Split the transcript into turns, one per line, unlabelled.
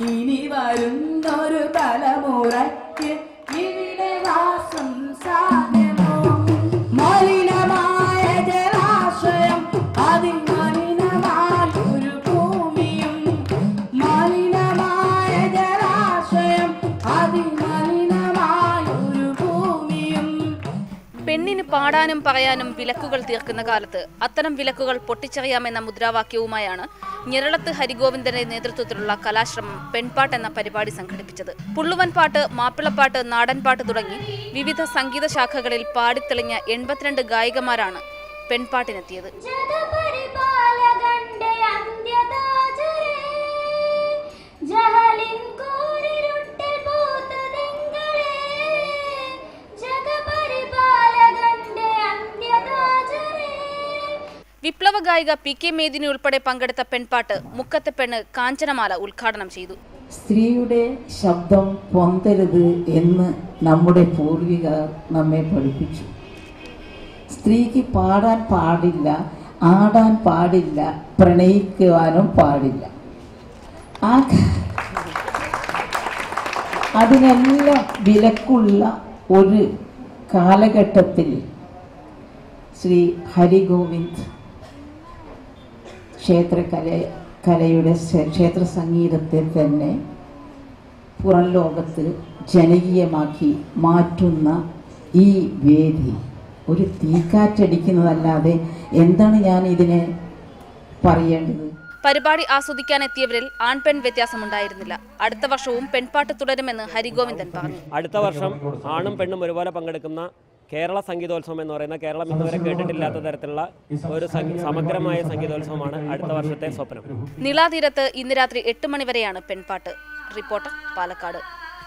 ഇനി വരുന്നൊരു തലമുറയ്ക്ക് ഇവിടെ വാസം സാധ്യമോ? മലിനമായ ജലാശയം, അതിമലിനമായൊരു ഭൂമിയും. മലിനമായ ജലാശയം, അതിമലിനമായൊരു ഭൂമിയും.
പെണ്ണിന് പാടാനും പറയാനും വിലക്കുകൾ തീർക്കുന്ന കാലത്ത് അത്തരം വിലക്കുകൾ പൊട്ടിച്ചെറിയാമെന്ന മുദ്രാവാക്യവുമായാണ് ഞെരളത്ത് ഹരിഗോവിന്ദന്റെ നേതൃത്വത്തിലുള്ള കലാശ്രമം പെൺപാട്ട് എന്ന പരിപാടി സംഘടിപ്പിച്ചത്. പുള്ളുവൻ പാട്ട്, മാപ്പിളപ്പാട്ട്, നാടൻപാട്ട് തുടങ്ങി വിവിധ സംഗീത ശാഖകളിൽ പാടിത്തെളിഞ്ഞ 82 ഗായികമാരാണ് പെൺപാട്ടിനെത്തിയത്. വിപ്ലവ ഗായിക PK മേദിനി ഉൾപ്പെടെ പങ്കെടുത്ത പെൺപാട്ട് മുക്കത്തെ പെണ്ണ് കാഞ്ചനമാല ഉദ്ഘാടനം ചെയ്തു.
സ്ത്രീയുടെ ശബ്ദം പൊന്തരുത് എന്ന് നമ്മുടെ പൂർവികർ നമ്മെ പഠിപ്പിച്ചു. സ്ത്രീക്ക് പാടാൻ പാടില്ല, ആടാൻ പാടില്ല, പ്രണയിക്കുവാനും പാടില്ല. അതിനെല്ലാം വിലക്കുള്ള ഒരു കാലഘട്ടത്തിൽ ശ്രീ ഹരിഗോവിന്ദ് ക്ഷേത്ര സംഗീതത്തെ തന്നെ പുറം ലോകത്ത് ജനകീയമാക്കി മാറ്റുന്ന ഈ വേദി ഒരു തീക്കാറ്റടിക്കുന്നതല്ലാതെ എന്താണ് ഞാൻ ഇതിനെ പറയേണ്ടത്?
പരിപാടി ആസ്വദിക്കാനെത്തിയവരിൽ ആൺപെൺ വ്യത്യാസമുണ്ടായിരുന്നില്ല. അടുത്ത വർഷവും പെൺപാട്ട് തുടരുമെന്ന് ഹരിഗോവിന്ദൻ പറഞ്ഞു.
അടുത്ത വർഷം ആണും പെണ്ണും ഒരുപോലെ പങ്കെടുക്കുന്ന കേരള സംഗീതോത്സവം എന്ന് പറയുന്ന കേരളം ഇന്നുവരെ കേട്ടിട്ടില്ലാത്ത തരത്തിലുള്ള ഒരു സമഗ്രമായ സംഗീതോത്സവമാണ് അടുത്ത വർഷത്തെ സ്വപ്നം.
നിളാതീരത്ത് ഇന്ന് രാത്രി 8 മണി വരെയാണ് പെൺപാട്ട്. റിപ്പോർട്ടർ, പാലക്കാട്.